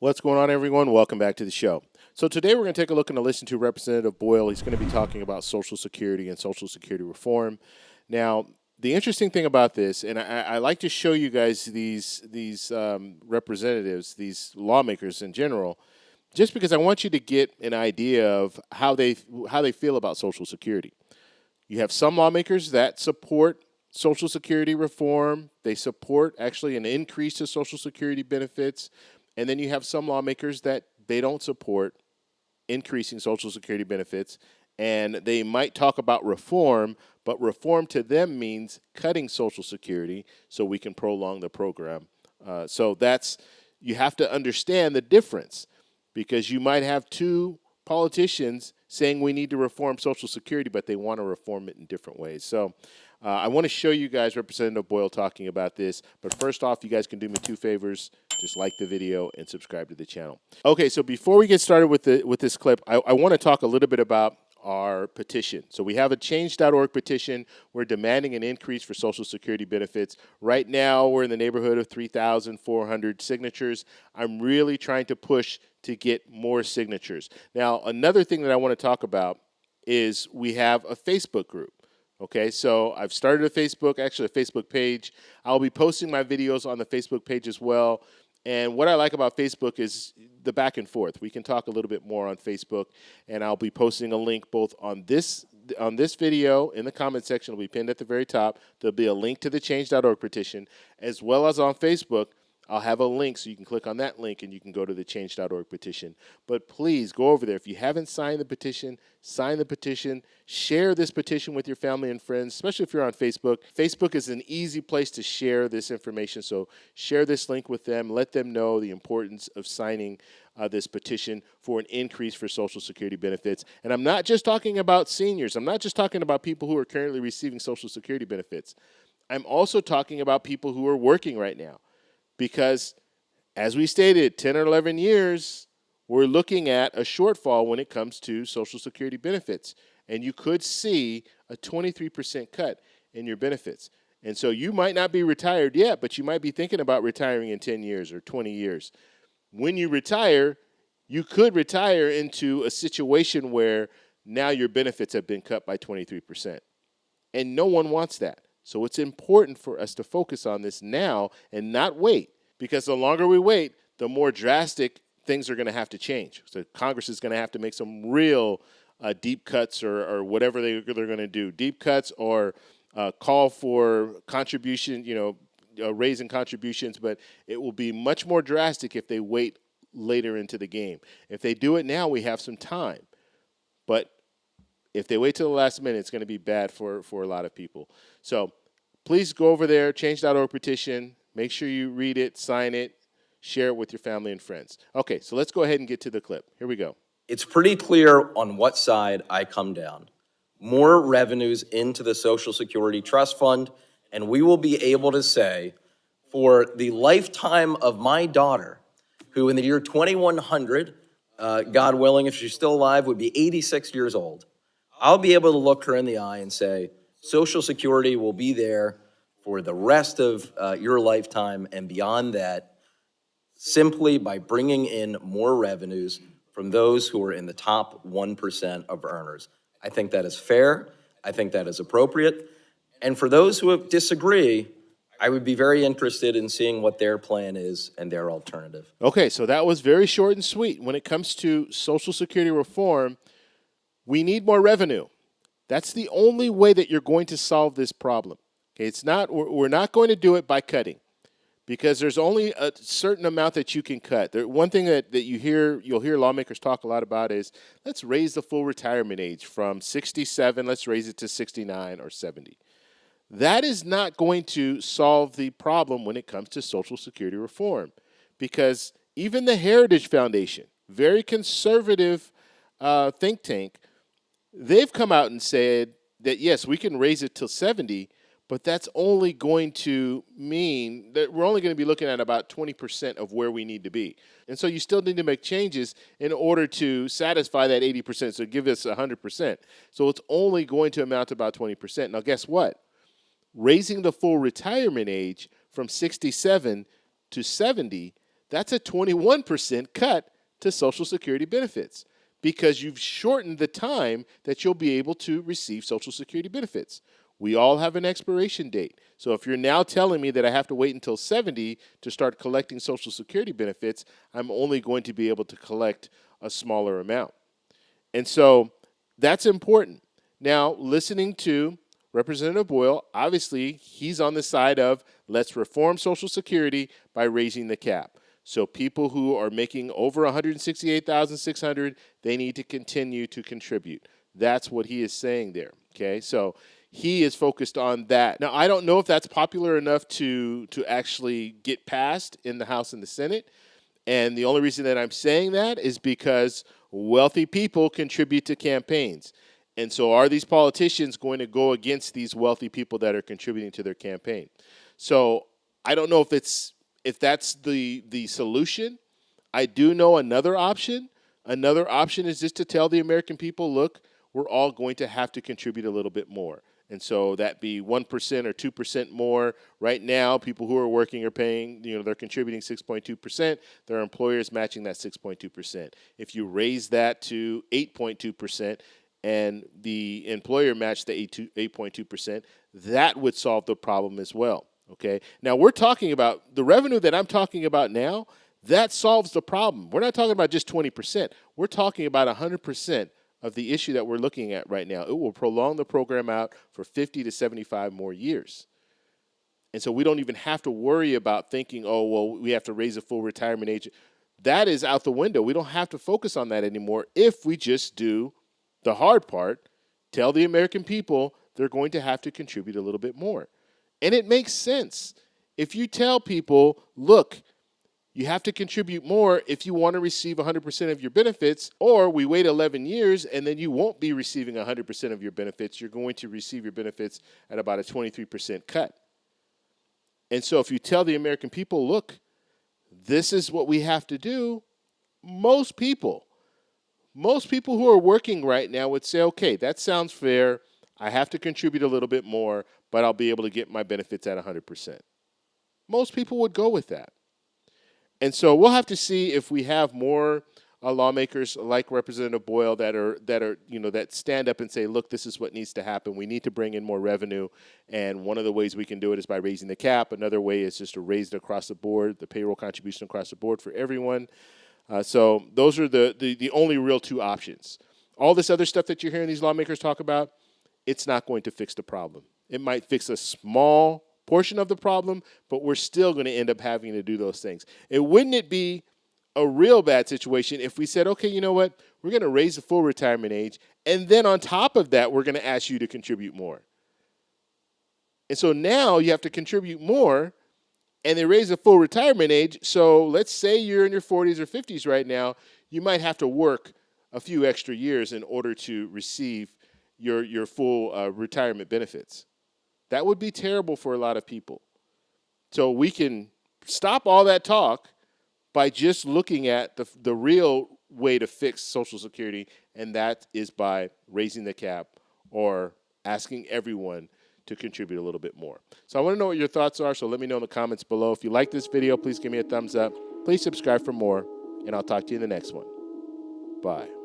What's going on, everyone? Welcome back to the show. So today we're going to take a look and listen to Representative Boyle. He's going to be talking about Social Security and Social Security reform. Now, the interesting thing about this, and I like to show you guys these representatives, these lawmakers in general, just because I want you to get an idea of how they feel about Social Security. You have some lawmakers that support Social Security reform. They support actually an increase to Social Security benefits. And then you have some lawmakers that they don't support increasing Social Security benefits, and they might talk about reform, but reform to them means cutting Social Security so we can prolong the program. So you have to understand the difference, because you might have two politicians saying we need to reform Social Security, but they want to reform it in different ways. So I want to show you guys Representative Boyle talking about this. But first off, you guys can do me two favors. Just like the video and subscribe to the channel. Okay, so before we get started with this clip, I want to talk a little bit about our petition. So we have a change.org petition. We're demanding an increase for Social Security benefits. Right now, we're in the neighborhood of 3,400 signatures. I'm really trying to push to get more signatures. Now, another thing that I want to talk about is we have a Facebook group. Okay, so I've started a Facebook page. I'll be posting my videos on the Facebook page as well. And what I like about Facebook is the back and forth. We can talk a little bit more on Facebook, and I'll be posting a link both on this video in the comment section. It'll be pinned at the very top. There'll be a link to the change.org petition, as well as on Facebook. I'll have a link so you can click on that link and you can go to the change.org petition. But please go over there. If you haven't signed the petition, sign the petition. Share this petition with your family and friends, especially if you're on Facebook. Facebook is an easy place to share this information, so share this link with them. Let them know the importance of signing this petition for an increase for Social Security benefits. And I'm not just talking about seniors. I'm not just talking about people who are currently receiving Social Security benefits. I'm also talking about people who are working right now. Because, as we stated, 10 or 11 years, we're looking at a shortfall when it comes to Social Security benefits. And you could see a 23% cut in your benefits. And so you might not be retired yet, but you might be thinking about retiring in 10 years or 20 years. When you retire, you could retire into a situation where now your benefits have been cut by 23%. And no one wants that. So it's important for us to focus on this now and not wait, because the longer we wait, the more drastic things are going to have to change. So Congress is going to have to make some real deep cuts or whatever they're going to do, deep cuts or call for contribution, raising contributions, but it will be much more drastic if they wait later into the game. If they do it now, we have some time. But if they wait till the last minute, it's going to be bad for a lot of people. So please go over there, change.org petition. Make sure you read it, sign it, share it with your family and friends. Okay, so let's go ahead and get to the clip. Here we go. It's pretty clear on what side I come down. More revenues into the Social Security Trust Fund, and we will be able to say, for the lifetime of my daughter, who in the year 2100, God willing, if she's still alive, would be 86 years old, I'll be able to look her in the eye and say, Social Security will be there for the rest of your lifetime and beyond that, simply by bringing in more revenues from those who are in the top 1% of earners. I think that is fair. I think that is appropriate. And for those who disagree, I would be very interested in seeing what their plan is and their alternative. Okay, so that was very short and sweet. When it comes to Social Security reform, we need more revenue. That's the only way that you're going to solve this problem. Okay, we're not going to do it by cutting, because there's only a certain amount that you can cut. One thing that you'll hear lawmakers talk a lot about is, let's raise the full retirement age from 67, let's raise it to 69 or 70. That is not going to solve the problem when it comes to Social Security reform, because even the Heritage Foundation, very conservative think tank, they've come out and said that, yes, we can raise it till 70, but that's only going to mean that we're only going to be looking at about 20% of where we need to be. And so you still need to make changes in order to satisfy that 80%, so give us 100%. So it's only going to amount to about 20%. Now, guess what? Raising the full retirement age from 67 to 70, That's a 21% cut to Social Security benefits because you've shortened the time that you'll be able to receive Social Security benefits. We all have an expiration date. So if you're now telling me that I have to wait until 70 to start collecting Social Security benefits, I'm only going to be able to collect a smaller amount. And so that's important. Now, listening to Representative Boyle, obviously he's on the side of let's reform Social Security by raising the cap. So people who are making over $168,600, they need to continue to contribute. That's what he is saying there. Okay, so he is focused on that. Now, I don't know if that's popular enough to actually get passed in the House and the Senate. And the only reason that I'm saying that is because wealthy people contribute to campaigns. And so are these politicians going to go against these wealthy people that are contributing to their campaign? So I don't know if that's the solution. I do know another option. Another option is just to tell the American people, look, we're all going to have to contribute a little bit more. And so that be 1% or 2% more. Right now, people who are working are paying, they're contributing 6.2%. Their employers matching that 6.2%. If you raise that to 8.2% and the employer matched the 8.2%, that would solve the problem as well. Okay. Now we're talking about the revenue that I'm talking about now. That solves the problem. We're not talking about just 20%. We're talking about 100% of the issue that we're looking at right now. It will prolong the program out for 50 to 75 more years. And so we don't even have to worry about thinking, oh, well, we have to raise the full retirement age. That is out the window. We don't have to focus on that anymore if we just do the hard part, tell the American people they're going to have to contribute a little bit more. And it makes sense. If you tell people, look, you have to contribute more if you want to receive 100% of your benefits, or we wait 11 years and then you won't be receiving 100% of your benefits. You're going to receive your benefits at about a 23% cut. And so if you tell the American people, look, this is what we have to do, most people who are working right now would say, okay, that sounds fair. I have to contribute a little bit more, but I'll be able to get my benefits at 100%. Most people would go with that. And so we'll have to see if we have more lawmakers like Representative Boyle that stand up and say, look, this is what needs to happen. We need to bring in more revenue. And one of the ways we can do it is by raising the cap. Another way is just to raise it across the board, the payroll contribution across the board for everyone. So those are the only real two options. All this other stuff that you're hearing these lawmakers talk about, it's not going to fix the problem. It might fix a small portion of the problem, but we're still going to end up having to do those things. And wouldn't it be a real bad situation if we said, okay, you know what, we're going to raise the full retirement age, and then on top of that, we're going to ask you to contribute more. And so now you have to contribute more, and they raise the full retirement age. So let's say you're in your 40s or 50s right now, you might have to work a few extra years in order to receive your full retirement benefits. That would be terrible for a lot of people. So we can stop all that talk by just looking at the real way to fix Social Security, and that is by raising the cap or asking everyone to contribute a little bit more. So I want to know what your thoughts are, so let me know in the comments below. If you like this video, please give me a thumbs up. Please subscribe for more, and I'll talk to you in the next one. Bye.